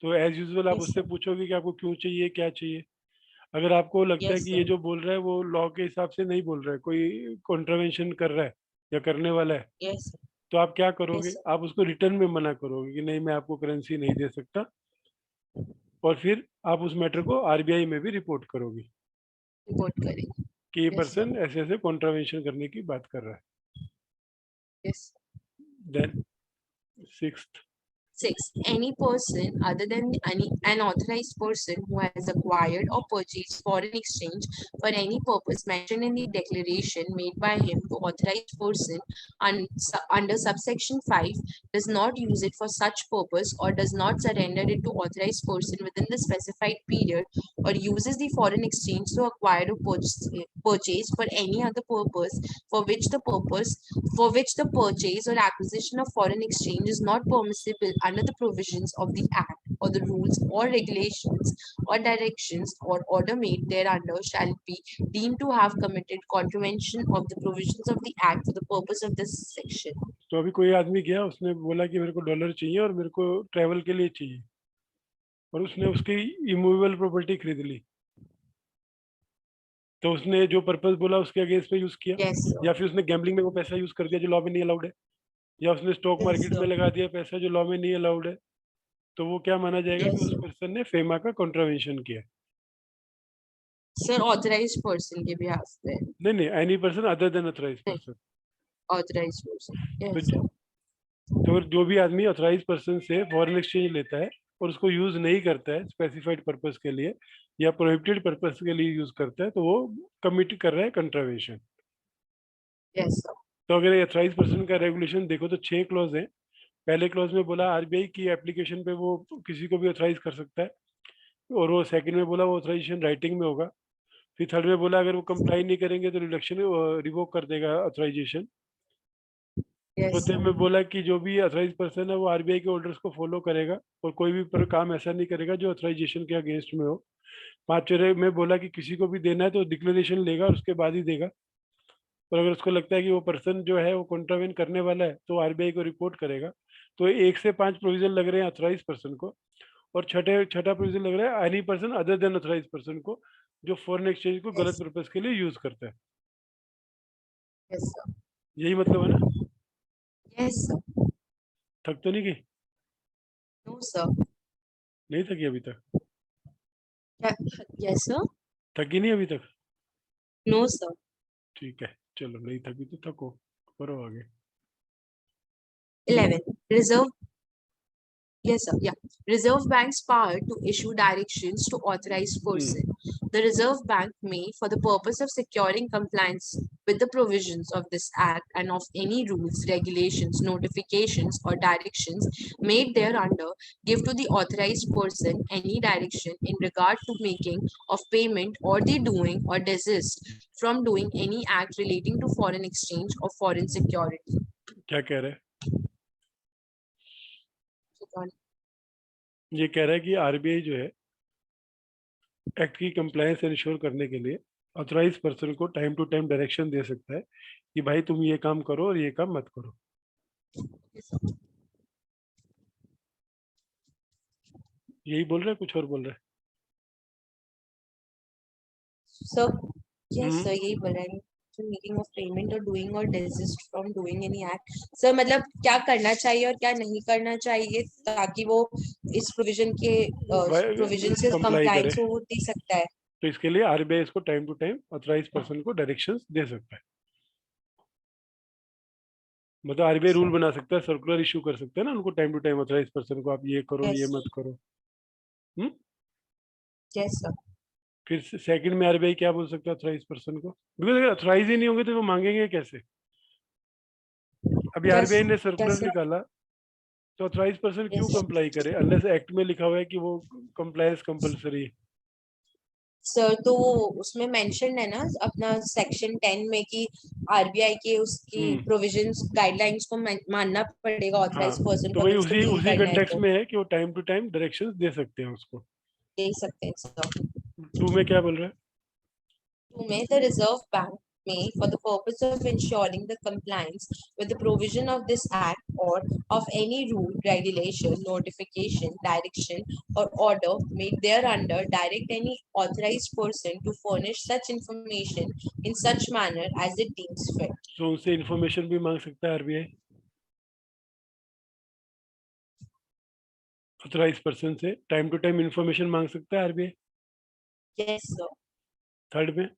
तो एज यूजुअल आप Yes, उससे sir. पूछोगे कि आपको क्यों चाहिए, क्या चाहिए। अगर आपको लगता है Yes, कि sir. ये जो बोल रहा है वो लॉ के हिसाब से नहीं बोल रहा है, कोई कॉन्ट्रावेंशन कर रहा है या करने वाला है, Yes, sir. तो आप क्या Yes, करोगे, sir. आप उसको रिटर्न में मना करोगे कि नहीं मैं आपको करेंसी नहीं दे सकता, और फिर आप उस मैटर को आरबीआई में भी रिपोर्ट करोगे Report करेंगे. कि ये Yes, sir. पर्सन ऐसे ऐसे कॉन्ट्रावेंशन करने की बात कर रहा है। Yes. Then sixth, 6. Any person other than an authorized person who has acquired or purchased foreign exchange for any purpose mentioned in the declaration made by him to authorized person under subsection 5 does not use it for such purpose or does not surrender it to authorized person within the specified period or uses the foreign exchange to acquire or purchase for any other purpose for which the purchase or acquisition of foreign exchange is not permissible under the provisions of the Act or the rules or regulations or directions or order made thereunder shall be deemed to have committed contravention of the provisions of the Act for the purpose of this section. तो अभी कोई आदमी गया, उसने बोला कि मेरे को डॉलर चाहिए और मेरे को ट्रैवल के लिए चाहिए, और उसने उसकी इमूवेबल प्रॉपर्टी खरीद ली, तो उसने जो पर्पस बोला उसके अगेंस्ट में यूज किया, Yes, sir. या फिर उसने गैम्बलिंग में वो पैसा यूज कर दिया जो लॉ में नहीं अलाउड है, या उसने स्टॉक Yes, मार्केट में sir. लगा दिया पैसा जो लॉ में नहीं अलाउड है, तो वो क्या माना जाएगा कि Yes, उस sir. पर्सन ने फेमा का कॉन्ट्रावेंशन किया है। Sir, authorized person के behalf पे. नहीं नहीं, any person other then authorise नहीं, पर्सन। authorized person. तो Yes, sir. तो जो भी आदमी ऑथराइज पर्सन से फॉरेन एक्सचेंज लेता है और उसको यूज नहीं करता है स्पेसिफाइड पर्पस के लिए या प्रोहिबिटेड पर्पस के लिए यूज करता है, तो वो कमिट कर रहा है कंट्रावेंशन। Yes, sir. तो अगर ऑथराइज पर्सन का रेगुलेशन देखो तो 6 क्लॉज है। पहले क्लॉज में बोला आरबीआई की एप्लीकेशन पे वो किसी को भी ऑथराइज कर सकता है, और वो सेकंड में बोला वो ऑथराइजेशन राइटिंग में होगा। फिर थर्ड में बोला अगर वो कंप्लाई नहीं करेंगे तो रिडक्शन रिवोक कर देगा ऑथराइजेशन। Yes, चौथे sir. में बोला कि जो भी ऑथराइज पर्सन है वो आरबीआई के ऑर्डर्स को फॉलो करेगा और कोई भी पर काम ऐसा नहीं करेगा जो ऑथराइजेशन के अगेंस्ट में हो। पांचवे में बोला कि किसी को भी देना है तो डिक्लेरेशन लेगा और उसके बाद ही देगा, और अगर उसको लगता है कि वो पर्सन जो है वो कॉन्ट्रावेन करने वाला है तो आरबीआई को रिपोर्ट करेगा। तो 1 से 5 प्रोविजन लग रहे हैं ऑथराइज पर्सन को, और छठा प्रोविजन लग रहा है any person other than authorise person को जो फॉरेन एक्सचेंज को गलत Yes, पर्पज के लिए यूज करता है। yes, sir. यही मतलब है ना? Yes, sir. थक तो नहीं गई? No, sir. नहीं थकी अभी तक? Yes, sir. थकी नहीं अभी तक? No, sir. ठीक है, चलो नहीं थकी तो थको, करो आगे। 11. Reserve. Yes, sir. Yeah. Reserve Bank's power to issue directions to authorized person. The Reserve Bank may, for the purpose of securing compliance with the provisions of this Act and of any rules, regulations, notifications, or directions made thereunder, give to the authorized person any direction in regard to making of payment or the doing or desist from doing any act relating to foreign exchange or foreign security. क्या कह रहे हैं? ये कह रहा है कि RBI जो है एक्ट की कंप्लायंस इंश्योर करने के लिए ऑथराइज पर्सन को टाइम टू टाइम डायरेक्शन दे सकता है कि भाई तुम ये काम करो और ये काम मत करो। यही बोल रहे हैं, कुछ और बोल रहे हैं? So, yes, हम्म, sir, यही बोल रहा है मेकिंग ऑफ पेमेंट और डूइंग और desist from doing any act. Sir मतलब क्या करना चाहिए और क्या नहीं करना चाहिए ताकि वो इस प्रोविजन के प्रोविजन से कंप्लाई करे, कंप्लायंस हो दे सकता है। तो इसके लिए आरबीआई इसको time to time authorise person को डायरेक्शंस दे सकता है। मतलब आरबीआई रूल बना सकता है, सर्कुलर इशू कर सकता है ना उनको time to time authorise person को, आप ये करो ये यस मत करो। Hmm, yes sir. फिर सेकंड में आरबीआई क्या बोल सकता है ऑथराइज पर्सन को, बिकॉज अगर ऑथराइज ही नहीं होंगे तो वो मांगेंगे कैसे? अभी आरबीआई ने सर्कुलर कैसे निकाला तो ऑथराइज पर्सन क्यों यस कंप्लाई करे अनलेस एक्ट में लिखा हुआ है कि वो कंप्लायंस कंपलसरी है। सर, तो वो उसमें मेंशन है ना अपना सेक्शन 10 में कि आरबीआई के उसकी हम्म, प्रोविजंस गाइडलाइंस को मानना पड़ेगा हाँ, ऑथराइज पर्सन तो को वही अगर उसको उसी डील उसी करना है कंटेक्स्ट तो में है कि वो टाइम टू टाइम डायरेक्शंस दे सकते हैं उसको। दे सकते हैं सर। 2 में क्या बोल रहा है? May the Reserve Bank may, for the purpose of ensuring the compliance with the provision of this Act or of any rule, regulation, notification, direction, or order made thereunder, direct any authorized person to furnish such information in such manner as it deems fit. तो उनसे information भी मांग सकता है RBI. Authorise person से time to time information मांग सकता है आरबीआई। Yes, sir. थर्ड में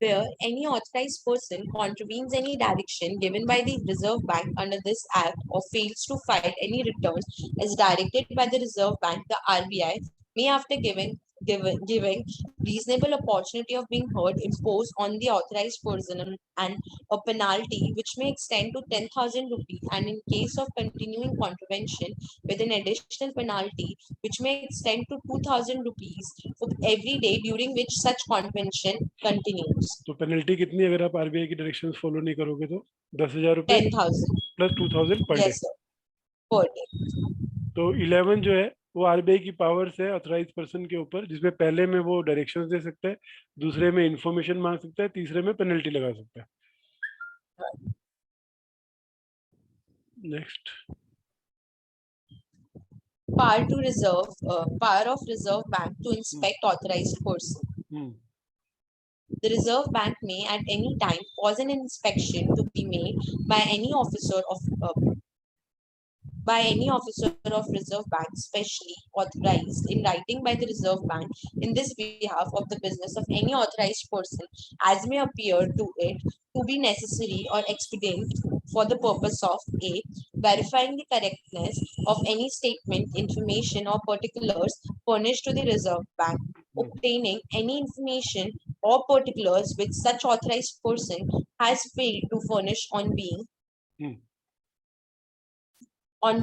Where any authorized person contravenes any direction given by the Reserve Bank under this Act or fails to file any returns as directed by the Reserve Bank, the RBI may, after giving reasonable opportunity of being heard, impose on the authorized person and a penalty which may extend to 10,000 rupees, and in case of continuing contravention, with an additional penalty which may extend to 2,000 rupees for every day during which such contravention continues. तो penalty कितनी अगर आप RBI की directions follow नहीं करोगे तो 10,000 रुपए 10,000. Plus 2,000 per day. Yes, sir. Per day. तो 11 जो है वो आरबीआई की पावर्स है ऑथराइज पर्सन के ऊपर, जिसमें पहले में वो डायरेक्शंस दे सकता है, दूसरे में इंफॉर्मेशन मांग सकता है, तीसरे में पेनल्टी लगा सकता है। Next Power of Reserve Bank to inspect authorized person. The Reserve Bank may at any time cause an inspection to be made by any officer of Reserve Bank specially authorized in writing by the Reserve Bank in this behalf of the business of any authorized person as may appear to it to be necessary or expedient for the purpose of a. Verifying the correctness of any statement, information or particulars furnished to the Reserve Bank, obtaining any information or particulars which such authorized person has failed to furnish on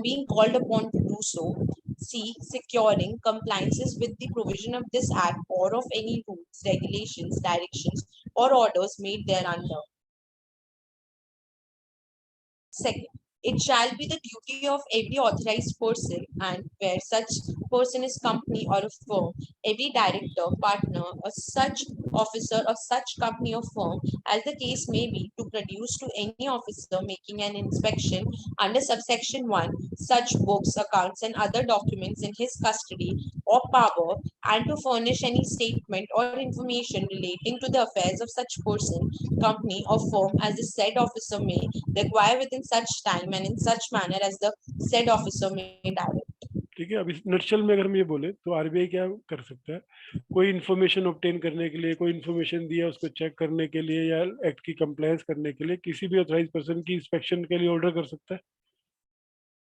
being called upon to do so. C. Securing compliances with the provision of this Act or of any rules, regulations, directions, or orders made thereunder. Second, it shall be the duty of every authorized person, and where such person is company or a firm, every director, partner, or such officer of such company or firm, as the case may be, to produce to any officer making an inspection under subsection 1 such books, accounts, and other documents in his custody or power, and to furnish any statement or information relating to the affairs of such person, company, or firm as the said officer may require within such time and in such manner as the said officer may direct. ठीक है। अब इस nutshell में अगर हम ये बोले तो आरबीआई क्या कर सकता है, कोई इन्फॉर्मेशन ऑब्टेन करने के लिए, कोई इन्फॉर्मेशन दिया उसको चेक करने के लिए या एक्ट की कंप्लायंस करने के लिए किसी भी ऑथराइज पर्सन की इंस्पेक्शन के लिए ऑर्डर कर सकता है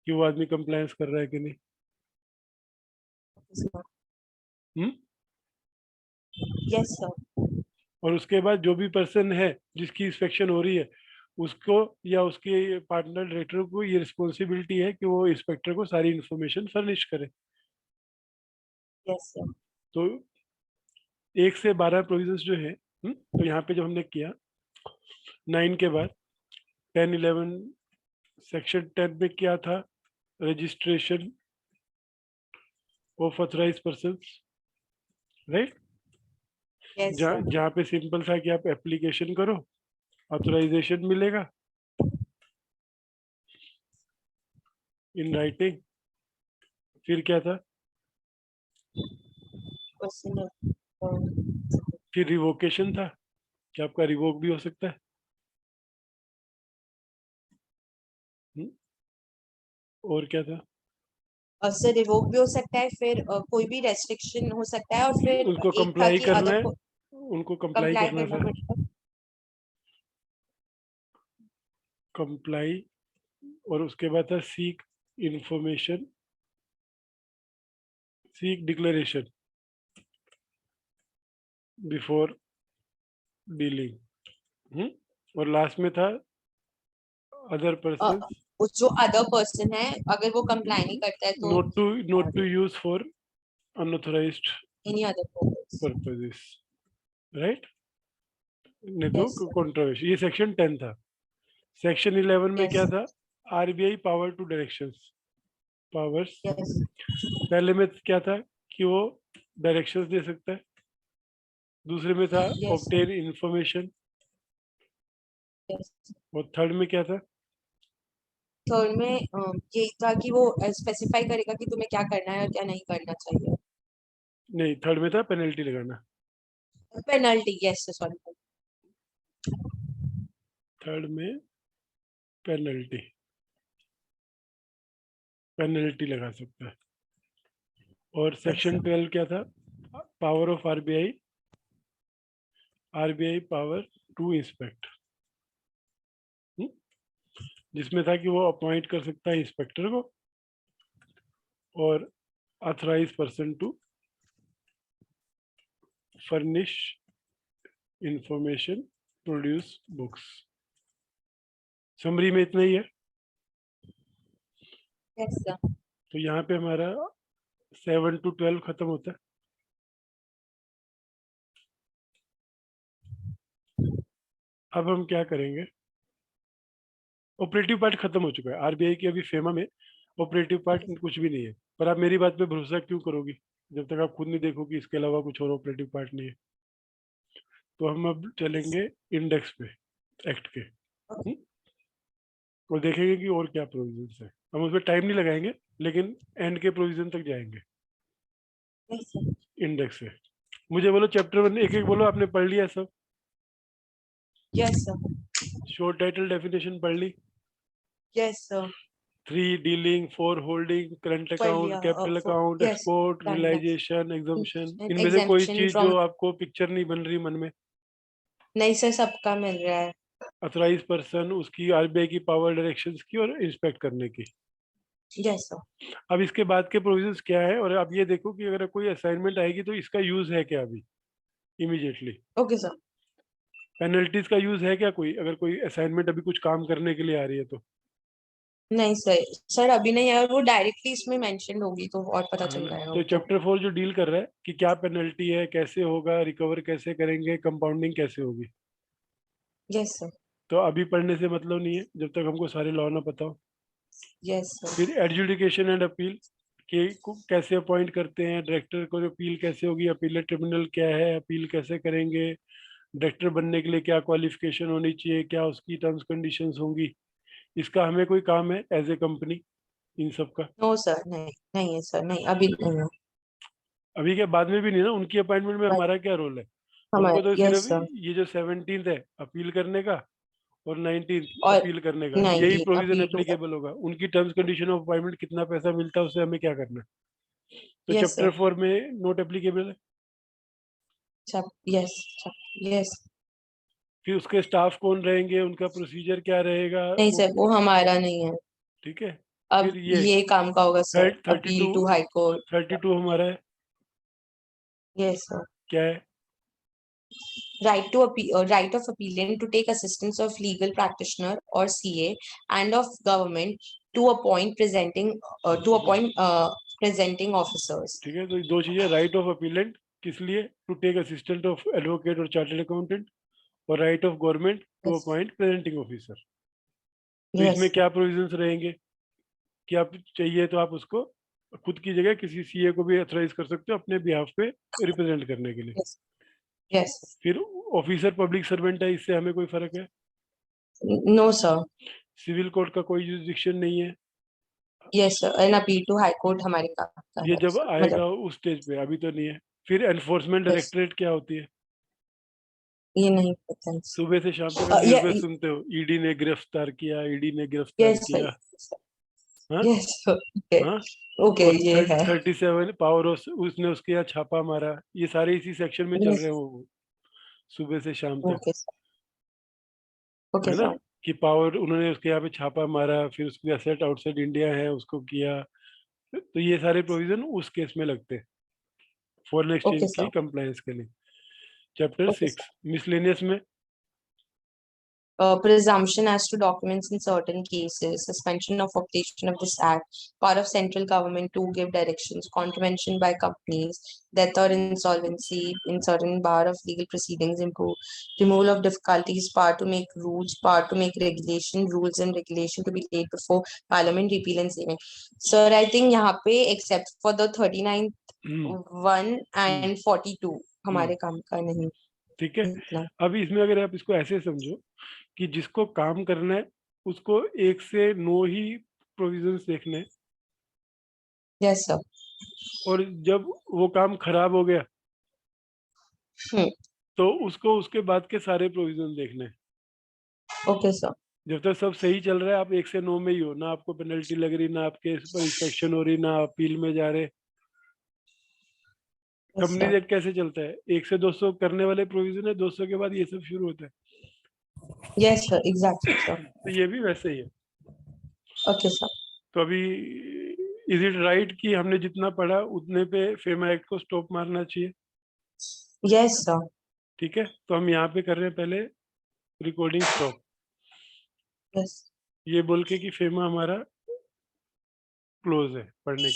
कि वो आदमी कंप्लायंस कर रहा है कि नहीं। Yes, sir. और उसके बाद जो भी पर्सन है जिसकी इंस्पेक्शन हो रही है उसको या उसके पार्टनर डायरेक्टर को ये रिस्पॉन्सिबिलिटी है कि वो इंस्पेक्टर को सारी इंफॉर्मेशन फर्निश करे। Yes, sir. तो 1 से 12 प्रोविजंस जो है, तो यहाँ पे जब हमने किया 9 के बाद 10, 11 सेक्शन 10 में क्या था, registration of authorise person, right. Yes, sir. जहाँ पे सिंपल था कि आप एप्लीकेशन करो, ऑथराइजेशन मिलेगा इन राइटिंग। फिर क्या था, Personal. फिर रिवोकेशन था कि आपका रिवोक भी हो सकता है। और क्या था, सर रिवोक भी हो सकता है, फिर कोई भी रेस्ट्रिक्शन हो सकता है, और फिर उनको एक था कंप्लाई कि करना है, अदर उनको कंप्लाई कंप्लाई करना करना था, पड़ेगा। कंप्लाई। और उसके बाद था seek information, seek declaration before dealing. और लास्ट में था अदर पर्सन, उस जो अदर पर्सन है अगर वो कंप्लाई नहीं करता है तो not to use for unauthorised any other purpose. Purposes, right. नहीं यस तो कंट्रोवर्सी। ये सेक्शन 10 था। सेक्शन 11 में यस क्या था, RBI power to directions, powers. Yes पहले में क्या था कि वो डायरेक्शंस दे सकता है, दूसरे में था यस ऑब्टेन इंफॉर्मेशन, यस। और थर्ड में क्या था, थर्ड में ये था कि वो स्पेसिफाई करेगा कि तुम्हें क्या करना है और क्या नहीं करना चाहिए। नहीं थर्ड में था पेनल्टी लगाना, पेनल्टी, यस सॉरी। थर्ड में पेनल्टी। पेनल्टी लगा सकता है। और सेक्शन sir. 12 क्या था? Power of RBI, RBI power to inspect, जिसमें था कि वो अपॉइंट कर सकता है इंस्पेक्टर को और authorise person to furnish information, produce books. Summary में इतना ही है। Yes, sir. तो यहाँ पे हमारा 7 to 12 खत्म होता है। अब हम क्या करेंगे? ऑपरेटिव पार्ट खत्म हो चुका है आरबीआई की, अभी फेमा में ऑपरेटिव पार्ट कुछ भी नहीं है। पर आप मेरी बात पे भरोसा क्यों करोगी जब तक आप खुद नहीं देखो कि इसके अलावा कुछ और ऑपरेटिव पार्ट नहीं है? तो हम अब चलेंगे इंडेक्स पे एक्ट के, और देखेंगे कि और क्या प्रोविजंस है। हम उसमें टाइम नहीं लगाएंगे, लेकिन एंड के प्रोविजन तक जाएंगे Yes, sir. इंडेक्स से। मुझे बोलो चैप्टर 1 एक एक बोलो, आपने पढ़ लिया सब? Yes, sir. Short title definition पढ़ ली? Yes, sir. 3 dealing, 4 holding, current पढ़ अकाउंट, लिया, capital account, yes, export, done, done. Realisation, exemption. And इनमें से कोई exemption चीज from- जो आपको पिक्चर नहीं बन रही मन में? नहीं सर, सबका मिल रहा है। ऑथराइज पर्सन, उसकी आरबीआई की पावर, डायरेक्शंस की और इंस्पेक्ट करने की। Yes, sir. अब इसके बाद के प्रोविजंस क्या है, और आप ये देखो कि अगर कोई असाइनमेंट आएगी तो इसका यूज है क्या अभी इमीडिएटली? Okay, sir. पेनल्टीज का यूज है क्या कोई, अगर कोई असाइनमेंट अभी कुछ काम करने के लिए आ रही है तो? नहीं सर, सर अभी नहीं है, वो डायरेक्टली इसमें मेंशन होगी तो और पता हाँ चल ना? जाएगा तो वो तो। चैप्टर 4 जो डील कर रहा है कि क्या पेनल्टी है, कैसे होगा, रिकवर कैसे करेंगे, कंपाउंडिंग कैसे होगी, Yes, sir. तो अभी पढ़ने से मतलब नहीं है जब तक हमको सारे लॉ ना पता हो। Yes, sir. फिर एडजुडिकेशन एंड अपील के कैसे अपॉइंट करते हैं, डायरेक्टर को अपील कैसे होगी, अपीलेट ट्रिब्यूनल क्या है, अपील कैसे करेंगे, डायरेक्टर बनने के लिए क्या क्वालिफिकेशन होनी चाहिए, क्या उसकी टर्म्स कंडीशंस होंगी, इसका हमें कोई काम है एज ए कंपनी इन सब का? No, sir. नहीं, नहीं है सर, नहीं अभी नहीं है। अभी के बाद में भी नहीं ना, उनकी अपॉइंटमेंट में हमारा क्या रोल है? हमको तो Yes, सिर्फ sir. ये जो 17th है अपील करने का और 19th और अपील करने का, नहीं, यही ये प्रोविजन अपील to- एप्लीकेबल होगा। उनकी टर्म्स कंडीशन ऑफ अपॉइंटमेंट कितना पैसा मिलता है उससे हमें क्या करना है? तो Yes, चैप्टर sir. 4 में नोट एप्लीकेबल है। Yes, yes. फिर उसके स्टाफ कौन रहेंगे, उनका प्रोसीजर क्या रहेगा, नहीं वो सर, वो हमारा नहीं है। ठीक है। अब फिर ये ये काम का होगा sir, appeal 32 to high court. 32 हमारा है, Yes, sir. क्या है? Right to appeal, right of appealant to take assistance of legal practitioner or CA and of government to appoint presenting officers. ठीक है, तो ये दो चीजें, राइट ऑफ अपीलेंट किस लिए? To take assistant of advocate और चार्टर्ड अकाउंटेंट, और right of government to Yes. Appoint presenting officer. तो Yes, इसमें sir. क्या प्रोविजंस रहेंगे कि आप चाहिए तो आप उसको खुद की जगह किसी सीए को भी ऑथराइज कर सकते हो अपने बिहाफ पे रिप्रेजेंट करने के लिए। Yes. Yes. फिर ऑफिसर पब्लिक सर्वेंट है, इससे हमें कोई फर्क है? No, sir. सिविल कोर्ट का कोई जुरिडिक्शन नहीं है। Yes, sir. An appeal to high court हमारे काम का ये है, जब sir. आएगा उस स्टेज पे, अभी तो नहीं है। फिर एनफोर्समेंट Yes. डायरेक्टरेट क्या होती है? ये नहीं पता है, sir. सुबह से शाम तक आप न्यूज़ Yeah, में सुनते हो, ईडी ने गिरफ्तार किया, ईडी ने गिरफ्तार yes, sir. किया। हाँ? Yes, sir. Okay. हाँ? Okay, और ये है। 37 पावर उसने उसके यहाँ छापा मारा, ये सारे इसी सेक्शन में चल Yes. रहे हैं वो सुबह से शाम तक, Okay, sir. Okay, है ना? sir. कि पावर उन्होंने उसके यहाँ पे छापा मारा, फिर उसके एसेट आउटसाइड इंडिया है उसको किया। तो ये सारे प्रोविजन उस केस में लगते हैं फॉरेन एक्सचेंज Okay, की sir. कंप्लायंस के लिए। चैप्टर Okay, 6 मिसलेनियस में Presumption as to documents in certain cases, suspension of operation of this act, power of central government to give directions, contravention by companies, death or insolvency in certain bar of legal proceedings, removal of difficulties, power to make rules, power to make rules and regulation to be laid before parliament, repeal and saving. Sir, I think यहाँ पे except for the 39th one and 42 हमारे काम का नहीं। ठीक है। इतना। अब इसमें अगर आप इसको ऐसे समझो कि जिसको काम करना है उसको 1 से 9 ही प्रोविजंस देखने हैं, Yes, sir. और जब वो काम खराब हो गया हम्म। तो उसको उसके बाद के सारे प्रोविजन देखने हैं। Okay, sir. जब तक सब सही चल रहा है आप 1 से 9 में ही हो, ना आपको पेनल्टी लग रही, ना आपके इस पर इंस्पेक्शन हो रही, ना अपील में जा रहे। Yes, company sir. एक्ट कैसे चलता है? 1 से 200 करने वाले प्रोविजन है, 200 के बाद ये सब शुरू होता है। Yes, sir. Exactly, sir. तो ये भी वैसे ही है। Okay, sir. तो अभी इज इट राइट कि हमने जितना पढ़ा उतने पे फेमा एक्ट को स्टॉप मारना चाहिए? Yes, sir. ठीक है, तो हम यहाँ पे कर रहे हैं पहले रिकॉर्डिंग स्टॉप, Yes. ये बोल के कि फेमा हमारा क्लोज है पढ़ने